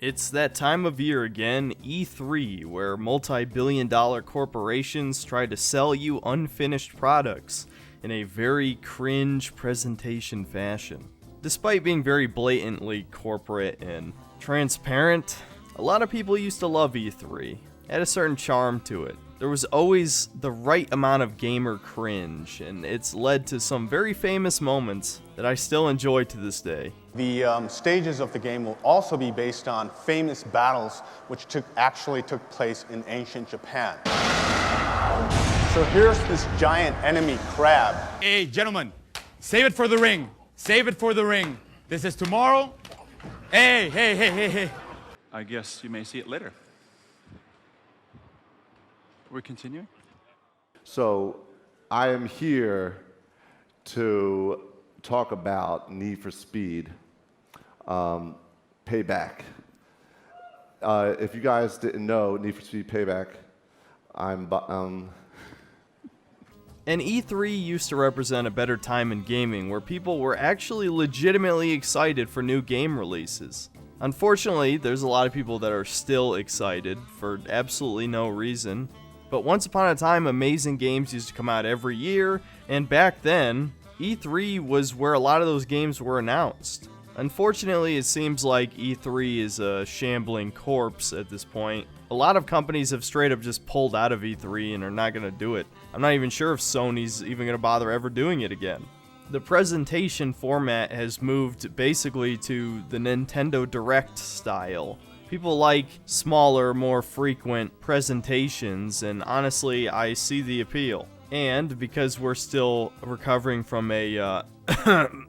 It's that time of year again, E3, where multi-billion-dollar corporations try to sell you unfinished products in a very cringe presentation fashion. Despite being very blatantly corporate and transparent, a lot of people used to love E3. It had a certain charm to it. There was always the right amount of gamer cringe, and it's led to some very famous moments that I still enjoy to this day. The stages of the game will also be based on famous battles which actually took place in ancient Japan. So here's this giant enemy crab. Hey, gentlemen, save it for the ring. Save it for the ring. This is tomorrow. Hey. I guess you may see it later. We're continuing? So I am here to talk about Need for Speed Payback. If you guys didn't know, Need for Speed Payback, And E3 used to represent a better time in gaming where people were actually legitimately excited for new game releases. Unfortunately, there's a lot of people that are still excited for absolutely no reason. But once upon a time, amazing games used to come out every year, and back then, E3 was where a lot of those games were announced. Unfortunately, it seems like E3 is a shambling corpse at this point. A lot of companies have straight up just pulled out of E3 and are not going to do it. I'm not even sure if Sony's even going to bother ever doing it again. The presentation format has moved basically to the Nintendo Direct style. People like smaller, more frequent presentations, and honestly, I see the appeal. And because we're still recovering from a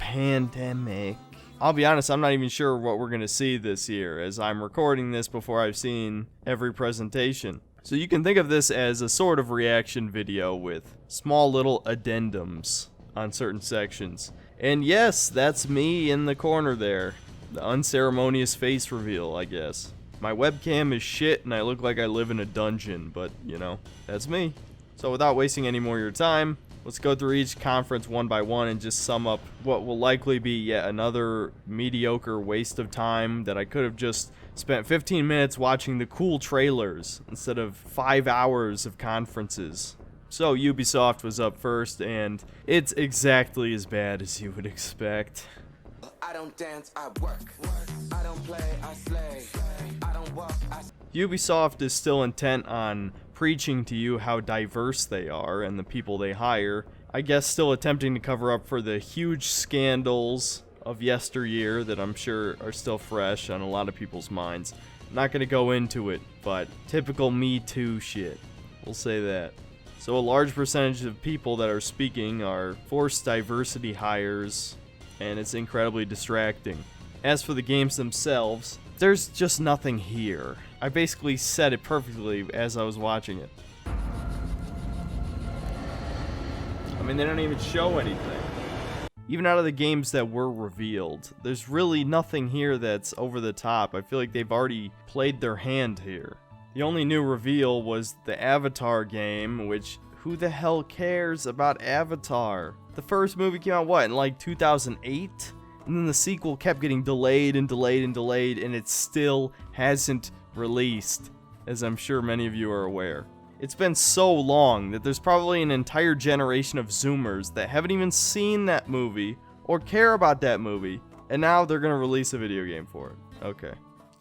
pandemic, I'll be honest, I'm not even sure what we're going to see this year, as I'm recording this before I've seen every presentation. So you can think of this as a sort of reaction video with small little addendums on certain sections. And yes, that's me in the corner there. The unceremonious face reveal, I guess. My webcam is shit and I look like I live in a dungeon, but, you know, that's me. So without wasting any more of your time, let's go through each conference one by one and just sum up what will likely be yet another mediocre waste of time that I could have just spent 15 minutes watching the cool trailers instead of 5 hours of conferences. So Ubisoft was up first, and it's exactly as bad as you would expect. I don't dance, I work. I don't play, I slay. I don't walk, Ubisoft is still intent on preaching to you how diverse they are and the people they hire. I guess still attempting to cover up for the huge scandals of yesteryear that I'm sure are still fresh on a lot of people's minds. I'm not gonna go into it, but typical Me Too shit. We'll say that. So a large percentage of people that are speaking are forced diversity hires, and it's incredibly distracting. As for the games themselves, there's just nothing here. I basically said it perfectly as I was watching it. I mean, they don't even show anything. Even out of the games that were revealed, there's really nothing here that's over the top. I feel like they've already played their hand here. The only new reveal was the Avatar game, which, who the hell cares about Avatar? The first movie came out, what, in like 2008? And then the sequel kept getting delayed and delayed and delayed, and it still hasn't released, as I'm sure many of you are aware. It's been so long that there's probably an entire generation of Zoomers that haven't even seen that movie or care about that movie, and now they're gonna release a video game for it. Okay.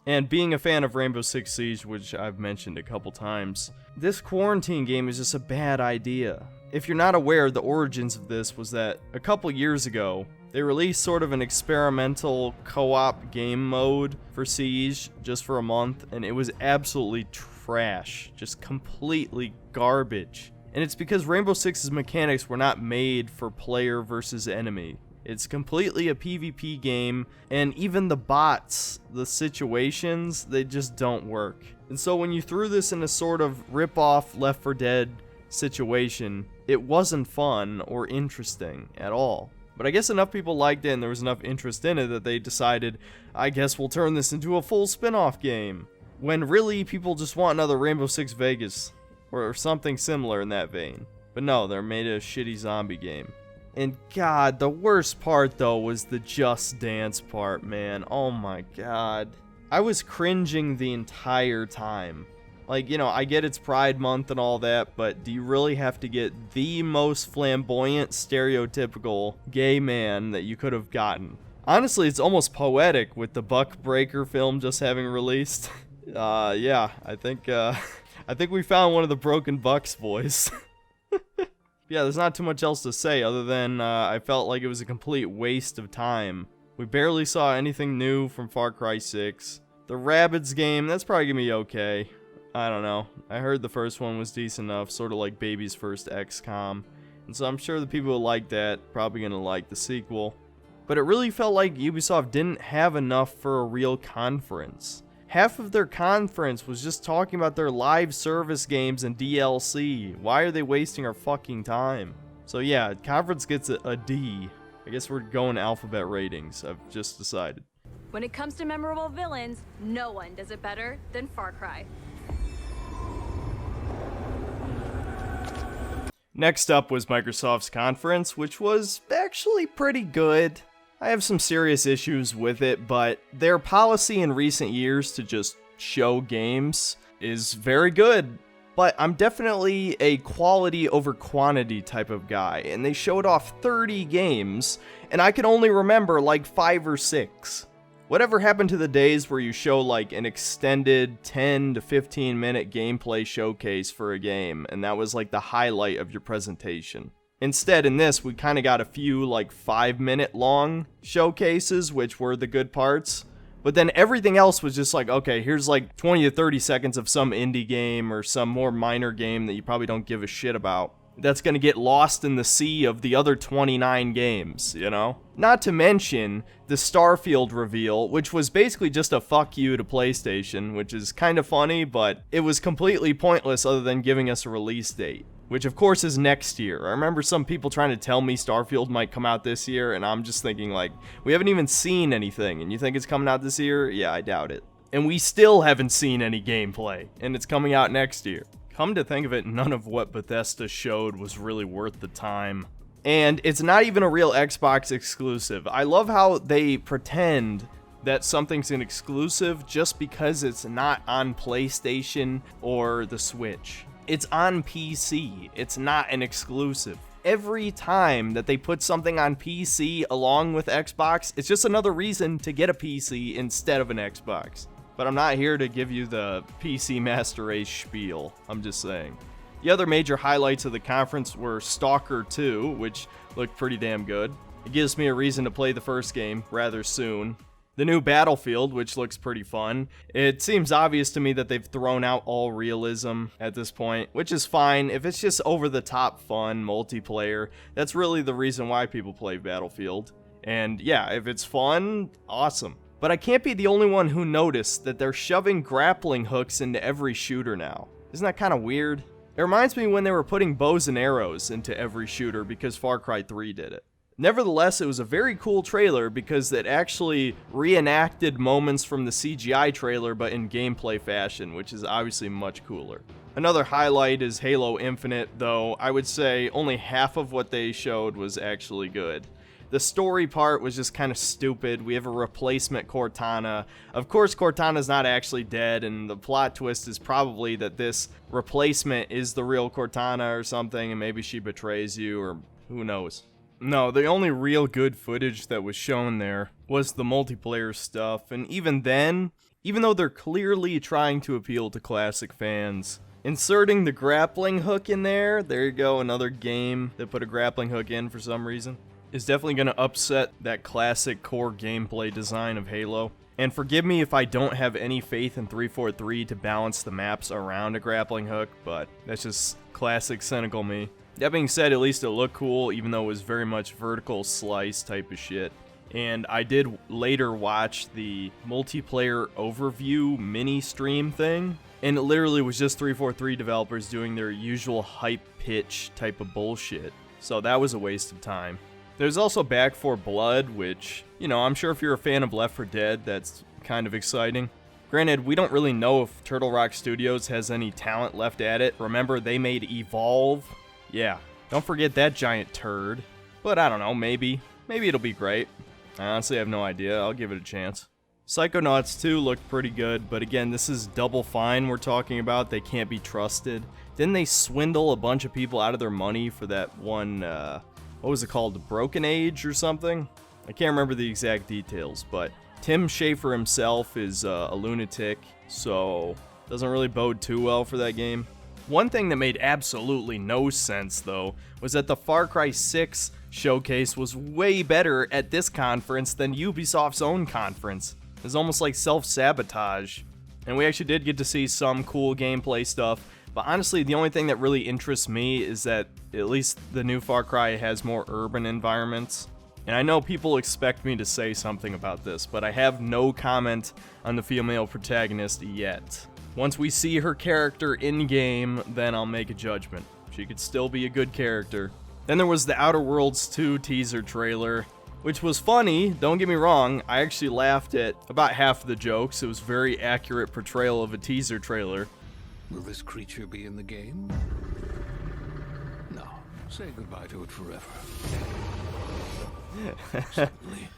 And being a fan of Rainbow Six Siege, which I've mentioned a couple times, this quarantine game is just a bad idea. If you're not aware, the origins of this was that a couple years ago, they released sort of an experimental co-op game mode for Siege just for a month, and it was absolutely trash, just completely garbage. And it's because Rainbow Six's mechanics were not made for player versus enemy. It's completely a PvP game, and even the bots, the situations, they just don't work. And so when you threw this in a sort of rip-off Left 4 Dead situation, it wasn't fun or interesting at all. But I guess enough people liked it and there was enough interest in it that they decided, I guess we'll turn this into a full spin-off game. When really, people just want another Rainbow Six Vegas, or something similar in that vein. But no, they're made a shitty zombie game. And God, the worst part though was the Just Dance part, man. Oh my God. I was cringing the entire time. Like, you know, I get it's Pride Month and all that, but do you really have to get the most flamboyant, stereotypical gay man that you could have gotten? Honestly, it's almost poetic with the Buck Breaker film just having released. Yeah, I think we found one of the broken Bucks, boys. Yeah, there's not too much else to say other than I felt like it was a complete waste of time. We barely saw anything new from Far Cry 6. The Rabbids game, that's probably gonna be okay. I don't know. I heard the first one was decent enough, sort of like Baby's first XCOM. And so I'm sure the people who like that probably gonna like the sequel. But it really felt like Ubisoft didn't have enough for a real conference. Half of their conference was just talking about their live service games and DLC. Why are they wasting our fucking time? So yeah, conference gets a D. I guess we're going alphabet ratings. I've just decided. When it comes to memorable villains, no one does it better than Far Cry. Next up was Microsoft's conference, which was actually pretty good. I have some serious issues with it, but their policy in recent years to just show games is very good. But I'm definitely a quality over quantity type of guy, and they showed off 30 games, and I can only remember like 5 or 6. Whatever happened to the days where you show like an extended 10 to 15 minute gameplay showcase for a game, and that was like the highlight of your presentation? Instead, in this, we kind of got a few like 5-minute long showcases, which were the good parts. But then everything else was just like, okay, here's like 20 to 30 seconds of some indie game or some more minor game that you probably don't give a shit about. That's going to get lost in the sea of the other 29 games, you know? Not to mention the Starfield reveal, which was basically just a fuck you to PlayStation, which is kind of funny, but it was completely pointless other than giving us a release date, which of course is next year. I remember some people trying to tell me Starfield might come out this year, and I'm just thinking like, we haven't even seen anything, and you think it's coming out this year? Yeah, I doubt it. And we still haven't seen any gameplay, and it's coming out next year. Come to think of it, none of what Bethesda showed was really worth the time. And it's not even a real Xbox exclusive. I love how they pretend that something's an exclusive just because it's not on PlayStation or the Switch. It's on PC. It's not an exclusive. Every time that they put something on PC along with Xbox, it's just another reason to get a PC instead of an Xbox. But I'm not here to give you the PC Master Race spiel. I'm just saying. The other major highlights of the conference were Stalker 2, which looked pretty damn good. It gives me a reason to play the first game rather soon. The new Battlefield, which looks pretty fun. It seems obvious to me that they've thrown out all realism at this point, which is fine. If it's just over-the-top fun multiplayer, that's really the reason why people play Battlefield. And yeah, if it's fun, awesome. But I can't be the only one who noticed that they're shoving grappling hooks into every shooter now. Isn't that kind of weird? It reminds me when they were putting bows and arrows into every shooter because Far Cry 3 did it. Nevertheless, it was a very cool trailer because it actually reenacted moments from the CGI trailer but in gameplay fashion, which is obviously much cooler. Another highlight is Halo Infinite, though I would say only half of what they showed was actually good. The story part was just kind of stupid. We have a replacement Cortana. Of course, Cortana's not actually dead, and the plot twist is probably that this replacement is the real Cortana or something, and maybe she betrays you, or who knows. No, the only real good footage that was shown there was the multiplayer stuff, and even then, even though they're clearly trying to appeal to classic fans, inserting the grappling hook in there you go, another game that put a grappling hook in for some reason, is definitely going to upset that classic core gameplay design of Halo. And forgive me if I don't have any faith in 343 to balance the maps around a grappling hook, but that's just classic cynical me. That being said, at least it looked cool, even though it was very much vertical slice type of shit. And I did later watch the multiplayer overview mini stream thing, and it literally was just 343 developers doing their usual hype pitch type of bullshit. So that was a waste of time. There's also Back 4 Blood, which, you know, I'm sure if you're a fan of Left 4 Dead, that's kind of exciting. Granted, we don't really know if Turtle Rock Studios has any talent left at it. Remember, they made Evolve? Yeah, don't forget that giant turd. But I don't know, maybe. Maybe it'll be great. I honestly have no idea. I'll give it a chance. Psychonauts 2 looked pretty good, but again, this is Double Fine we're talking about. They can't be trusted. Didn't they swindle a bunch of people out of their money for that one, what was it called, Broken Age or something? I can't remember the exact details, but Tim Schafer himself is a lunatic, so doesn't really bode too well for that game. One thing that made absolutely no sense, though, was that the Far Cry 6 showcase was way better at this conference than Ubisoft's own conference. It was almost like self-sabotage. And we actually did get to see some cool gameplay stuff, but honestly, the only thing that really interests me is that at least the new Far Cry has more urban environments. And I know people expect me to say something about this, but I have no comment on the female protagonist yet. Once we see her character in-game, then I'll make a judgment. She could still be a good character. Then there was the Outer Worlds 2 teaser trailer, which was funny, don't get me wrong. I actually laughed at about half of the jokes. It was a very accurate portrayal of a teaser trailer. Will this creature be in the game? No. Say goodbye to it forever. Suddenly,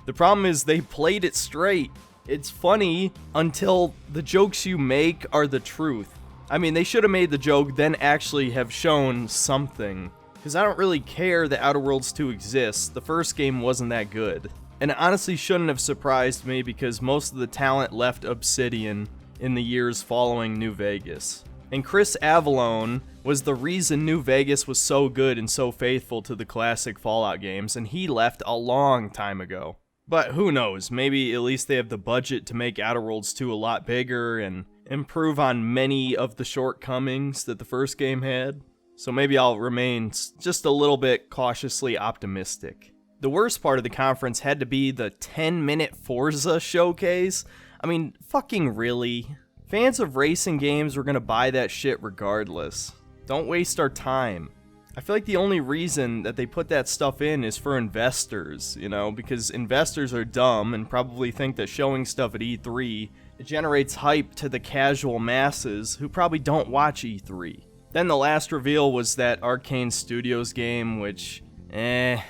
The problem is they played it straight. It's funny until the jokes you make are the truth. I mean, they should have made the joke, then actually have shown something. Because I don't really care that Outer Worlds 2 exists. The first game wasn't that good. And it honestly shouldn't have surprised me because most of the talent left Obsidian in the years following New Vegas. And Chris Avellone was the reason New Vegas was so good and so faithful to the classic Fallout games, and he left a long time ago. But who knows, maybe at least they have the budget to make Outer Worlds 2 a lot bigger and improve on many of the shortcomings that the first game had. So maybe I'll remain just a little bit cautiously optimistic. The worst part of the conference had to be the 10-minute Forza showcase. I mean, fucking really? Fans of racing games were gonna buy that shit regardless. Don't waste our time. I feel like the only reason that they put that stuff in is for investors, you know, because investors are dumb and probably think that showing stuff at E3 generates hype to the casual masses who probably don't watch E3. Then the last reveal was that Arcane Studios game, which, it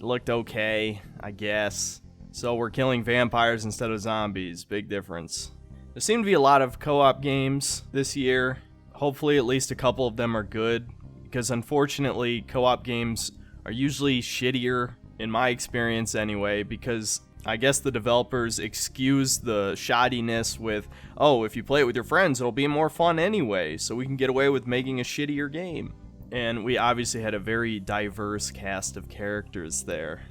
looked okay, I guess. So we're killing vampires instead of zombies, big difference. There seem to be a lot of co-op games this year. Hopefully at least a couple of them are good, because unfortunately co-op games are usually shittier, in my experience anyway, because I guess the developers excuse the shoddiness with, oh, if you play it with your friends it'll be more fun anyway, so we can get away with making a shittier game. And we obviously had a very diverse cast of characters there.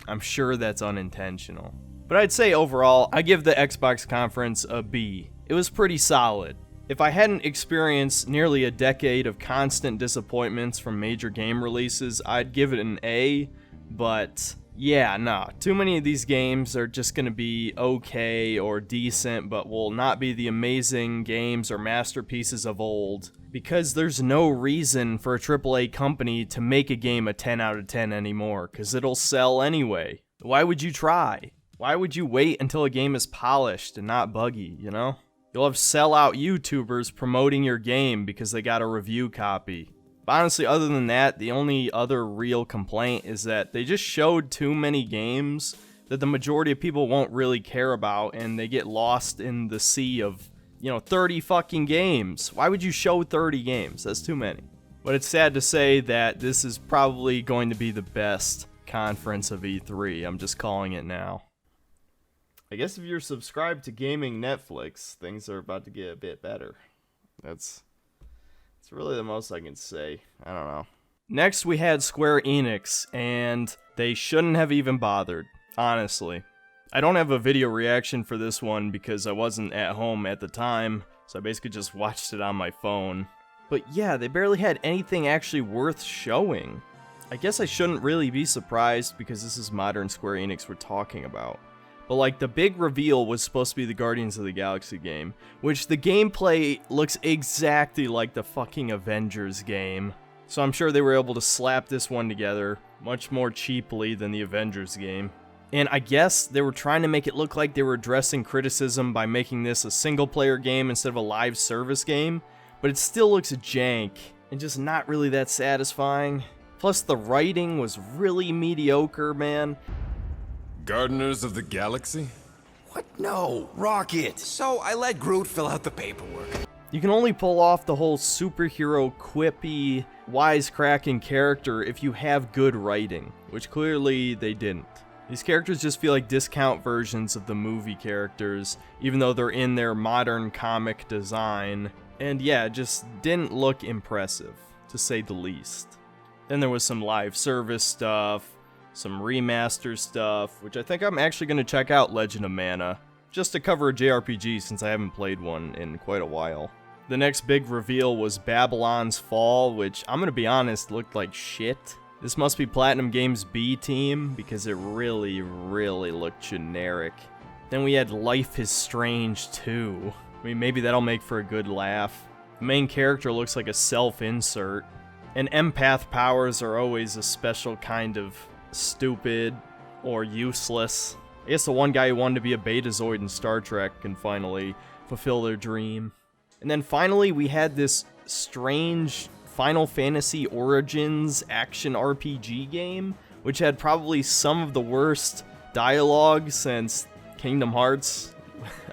I'm sure that's unintentional. But I'd say overall, I give the Xbox conference a B. It was pretty solid. If I hadn't experienced nearly a decade of constant disappointments from major game releases, I'd give it an A, but yeah, nah, too many of these games are just gonna be okay or decent, but will not be the amazing games or masterpieces of old, because there's no reason for a AAA company to make a game a 10 out of 10 anymore, because it'll sell anyway. Why would you try? Why would you wait until a game is polished and not buggy, you know? You'll have sellout YouTubers promoting your game because they got a review copy. But honestly, other than that, the only other real complaint is that they just showed too many games that the majority of people won't really care about, and they get lost in the sea of, 30 fucking games. Why would you show 30 games? That's too many. But it's sad to say that this is probably going to be the best conference of E3. I'm just calling it now. I guess if you're subscribed to Gaming Netflix, things are about to get a bit better. It's really the most I can say. I don't know. Next, we had Square Enix, and they shouldn't have even bothered, honestly. I don't have a video reaction for this one because I wasn't at home at the time, so I basically just watched it on my phone. But yeah, they barely had anything actually worth showing. I guess I shouldn't really be surprised because this is modern Square Enix we're talking about. But like, the big reveal was supposed to be the Guardians of the Galaxy game, which the gameplay looks exactly like the fucking Avengers game. So I'm sure they were able to slap this one together much more cheaply than the Avengers game. And I guess they were trying to make it look like they were addressing criticism by making this a single-player game instead of a live service game, but it still looks jank and just not really that satisfying. Plus the writing was really mediocre, man. Gardeners of the Galaxy? What? No, Rocket. So I let Groot fill out the paperwork. You can only pull off the whole superhero quippy, wisecracking character if you have good writing, which clearly they didn't. These characters just feel like discount versions of the movie characters, even though they're in their modern comic design. And yeah, it just didn't look impressive, to say the least. Then there was some live service stuff, some remaster stuff, which I think I'm actually going to check out Legend of Mana, just to cover a JRPG since I haven't played one in quite a while. The next big reveal was Babylon's Fall, which, I'm going to be honest, looked like shit. This must be Platinum Games' B team, because it really, really looked generic. Then we had Life is Strange 2. I mean, maybe that'll make for a good laugh. The main character looks like a self-insert. And empath powers are always a special kind of stupid or useless. I guess the one guy who wanted to be a Betazoid in Star Trek can finally fulfill their dream. And then finally, we had this strange Final Fantasy Origins action RPG game, which had probably some of the worst dialogue since Kingdom Hearts.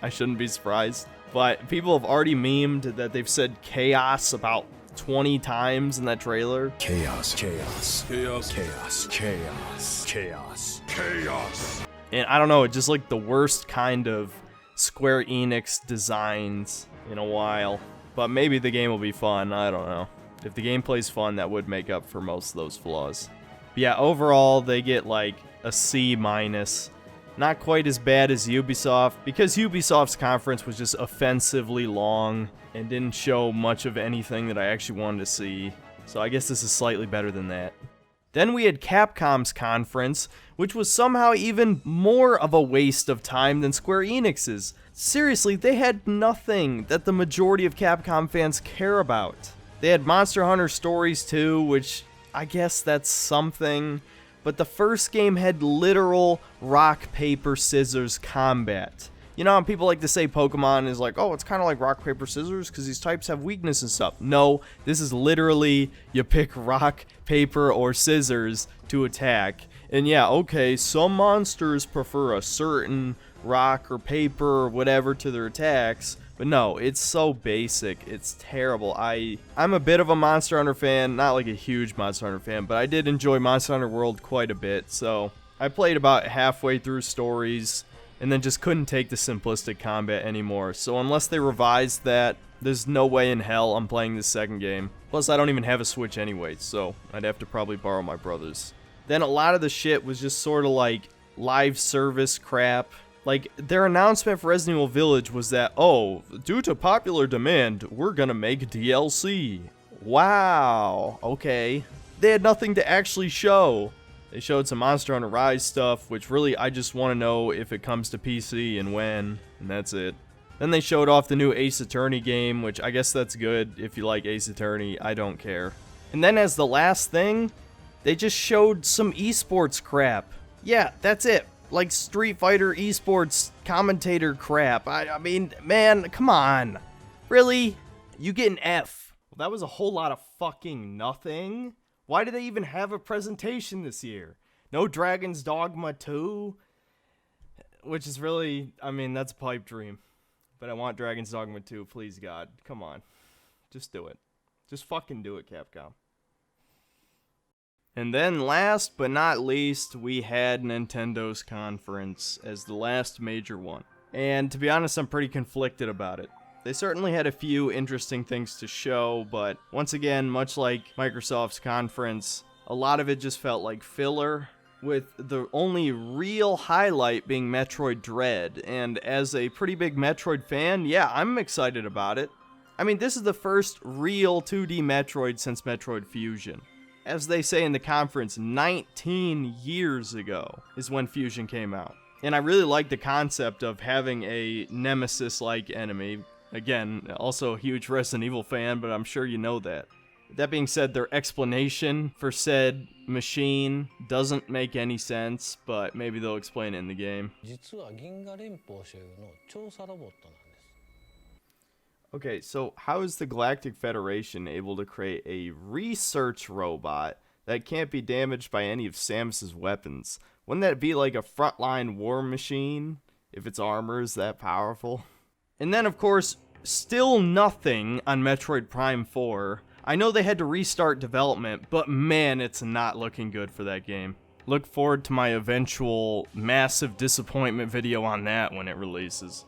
I shouldn't be surprised. But people have already memed that they've said chaos about 20 times in that trailer. Chaos, chaos, chaos, chaos, chaos, chaos, chaos. And I don't know, it just like the worst kind of Square Enix designs in a while. But maybe the game will be fun, I don't know. If the gameplay's fun, that would make up for most of those flaws. But yeah, overall, they get like a C-. Not quite as bad as Ubisoft, because Ubisoft's conference was just offensively long and didn't show much of anything that I actually wanted to see. So I guess this is slightly better than that. Then we had Capcom's conference, which was somehow even more of a waste of time than Square Enix's. Seriously, they had nothing that the majority of Capcom fans care about. They had Monster Hunter Stories 2, which I guess that's something, but the first game had literal rock, paper, scissors combat. You know how people like to say Pokemon is like, oh, it's kind of like rock, paper, scissors because these types have weaknesses and stuff. No, this is literally you pick rock, paper, or scissors to attack. And yeah, okay, some monsters prefer a certain rock or paper or whatever to their attacks, but no, it's so basic. It's terrible. I'm a bit of a Monster Hunter fan, not like a huge Monster Hunter fan, but I did enjoy Monster Hunter World quite a bit, so I played about halfway through stories and then just couldn't take the simplistic combat anymore. So unless they revised that, there's no way in hell I'm playing this second game. Plus, I don't even have a Switch anyway, so I'd have to probably borrow my brother's. Then a lot of the shit was just sort of like live service crap. Like, their announcement for Resident Evil Village was that, oh, due to popular demand, we're gonna make DLC. Wow, okay. They had nothing to actually show. They showed some Monster Hunter Rise stuff, which really I just want to know if it comes to PC and when, and that's it. Then they showed off the new Ace Attorney game, which I guess that's good if you like Ace Attorney, I don't care. And then as the last thing, they just showed some esports crap. Yeah, that's it. Like Street Fighter esports commentator crap. I mean, man, come on. Really? You get an F. Well, that was a whole lot of fucking nothing. Why do they even have a presentation this year? No Dragon's Dogma 2? Which is really, I mean, that's a pipe dream. But I want Dragon's Dogma 2, please God. Come on. Just do it. Just fucking do it, Capcom. And then last but not least, we had Nintendo's conference as the last major one. And to be honest, I'm pretty conflicted about it. They certainly had a few interesting things to show, but once again, much like Microsoft's conference, a lot of it just felt like filler, with the only real highlight being Metroid Dread. And as a pretty big Metroid fan, yeah, I'm excited about it. I mean, this is the first real 2D Metroid since Metroid Fusion. As they say in the conference, 19 years ago is when Fusion came out. And I really like the concept of having a nemesis-like enemy. Again, also a huge Resident Evil fan, but I'm sure you know that. That being said, their explanation for said machine doesn't make any sense, but maybe they'll explain it in the game. Okay, so how is the Galactic Federation able to create a research robot that can't be damaged by any of Samus's weapons? Wouldn't that be like a frontline war machine? if its armor is that powerful. And then, of course, still nothing on Metroid Prime 4. I know they had to restart development, but man, it's not looking good for that game. Look forward to my eventual massive disappointment video on that when it releases.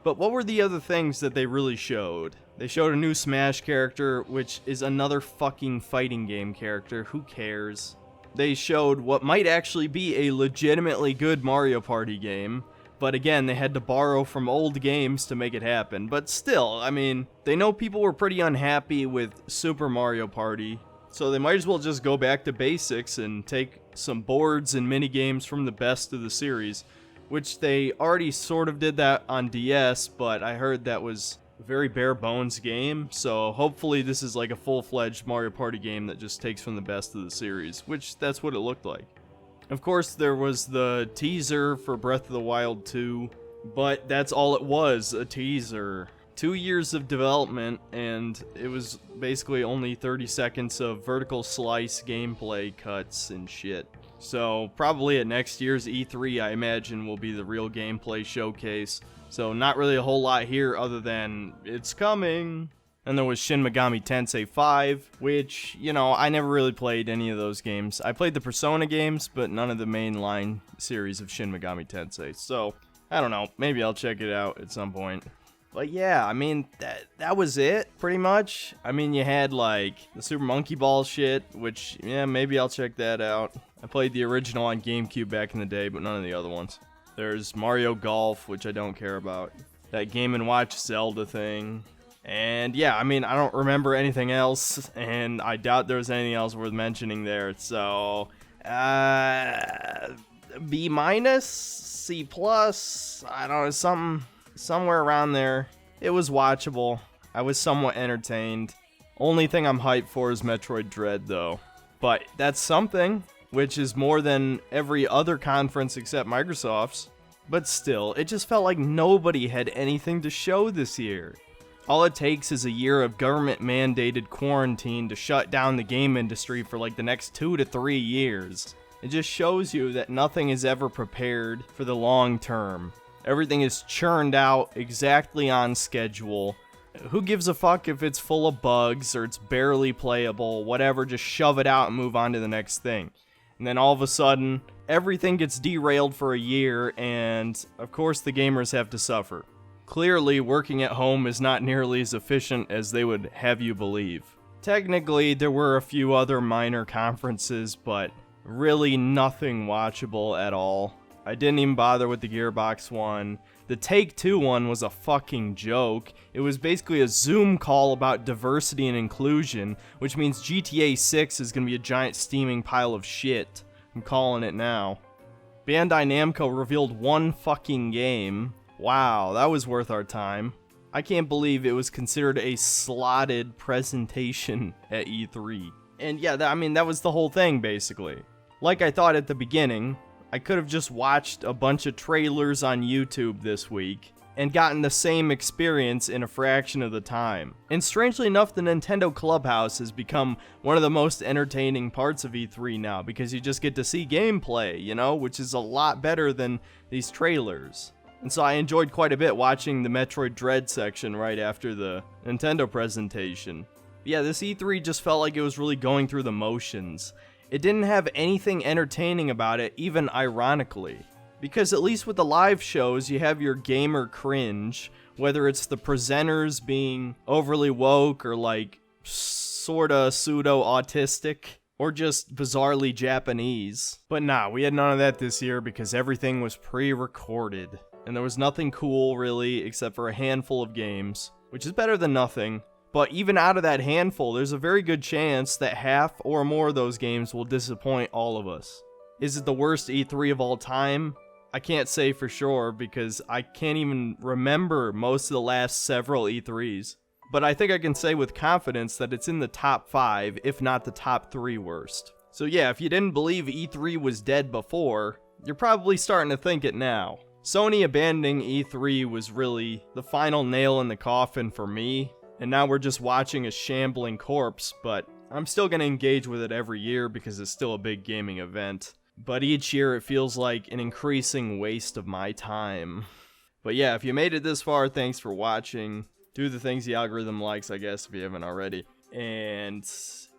But what were the other things that they really showed? They showed a new Smash character, which is another fucking fighting game character. Who cares? They showed what might actually be a legitimately good Mario Party game. But again, they had to borrow from old games to make it happen. But still, I mean, they know people were pretty unhappy with Super Mario Party. So they might as well just go back to basics and take some boards and minigames from the best of the series. Which they already sort of did that on DS, but I heard that was a very bare bones game. So hopefully this is like a full-fledged Mario Party game that just takes from the best of the series. Which, that's what it looked like. Of course, there was the teaser for Breath of the Wild 2, but that's all it was, a teaser. 2 years of development, and it was basically only 30 seconds of vertical slice gameplay cuts and shit. So, probably at next year's E3, I imagine, will be the real gameplay showcase. So, not really a whole lot here other than, it's coming. And there was Shin Megami Tensei 5, which, you know, I never really played any of those games. I played the Persona games, but none of the mainline series of Shin Megami Tensei. So, I don't know, maybe I'll check it out at some point. But yeah, I mean, that was it, pretty much. I mean, you had, like, the Super Monkey Ball shit, which, yeah, maybe I'll check that out. I played the original on GameCube back in the day, but none of the other ones. There's Mario Golf, which I don't care about. That Game & Watch Zelda thing. And yeah, I mean, I don't remember anything else, and I doubt there's anything else worth mentioning there, so, B-, C+, I don't know, somewhere around there. It was watchable. I was somewhat entertained. Only thing I'm hyped for is Metroid Dread, though. But that's something, which is more than every other conference except Microsoft's. But still, it just felt like nobody had anything to show this year. All it takes is a year of government-mandated quarantine to shut down the game industry for like the next 2 to 3 years. It just shows you that nothing is ever prepared for the long term. Everything is churned out exactly on schedule. Who gives a fuck if it's full of bugs or it's barely playable, whatever, just shove it out and move on to the next thing. And then all of a sudden, everything gets derailed for a year, and of course the gamers have to suffer. Clearly, working at home is not nearly as efficient as they would have you believe. Technically, there were a few other minor conferences, but really nothing watchable at all. I didn't even bother with the Gearbox one. The Take-Two one was a fucking joke. It was basically a Zoom call about diversity and inclusion, which means GTA 6 is gonna be a giant steaming pile of shit. I'm calling it now. Bandai Namco revealed one fucking game. Wow, that was worth our time. I can't believe it was considered a slotted presentation at E3. And yeah, that was the whole thing, basically. Like I thought at the beginning, I could have just watched a bunch of trailers on YouTube this week and gotten the same experience in a fraction of the time. And strangely enough, the Nintendo Clubhouse has become one of the most entertaining parts of E3 now, because you just get to see gameplay, you know, which is a lot better than these trailers. And so I enjoyed quite a bit watching the Metroid Dread section right after the Nintendo presentation. But yeah, this E3 just felt like it was really going through the motions. It didn't have anything entertaining about it, even ironically. Because at least with the live shows, you have your gamer cringe, whether it's the presenters being overly woke or like sorta pseudo-autistic, or just bizarrely Japanese. But nah, we had none of that this year because everything was pre-recorded. And there was nothing cool, really, except for a handful of games, which is better than nothing. But even out of that handful, there's a very good chance that half or more of those games will disappoint all of us. Is it the worst E3 of all time? I can't say for sure, because I can't even remember most of the last several E3s. But I think I can say with confidence that it's in the top 5, if not the top 3 worst. So yeah, if you didn't believe E3 was dead before, you're probably starting to think it now. Sony abandoning E3 was really the final nail in the coffin for me, and now we're just watching a shambling corpse, but I'm still going to engage with it every year because it's still a big gaming event. But each year it feels like an increasing waste of my time. But yeah, if you made it this far, thanks for watching. Do the things the algorithm likes, I guess, if you haven't already. And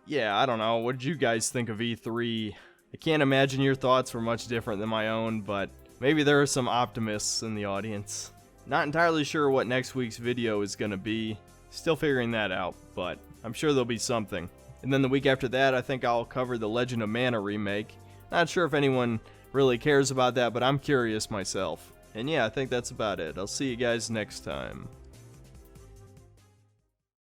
yeah, I don't know. What did you guys think of E3? I can't imagine your thoughts were much different than my own, but maybe there are some optimists in the audience. Not entirely sure what next week's video is going to be. Still figuring that out, but I'm sure there'll be something. And then the week after that, I think I'll cover the Legend of Mana remake. Not sure if anyone really cares about that, but I'm curious myself. And yeah, I think that's about it. I'll see you guys next time.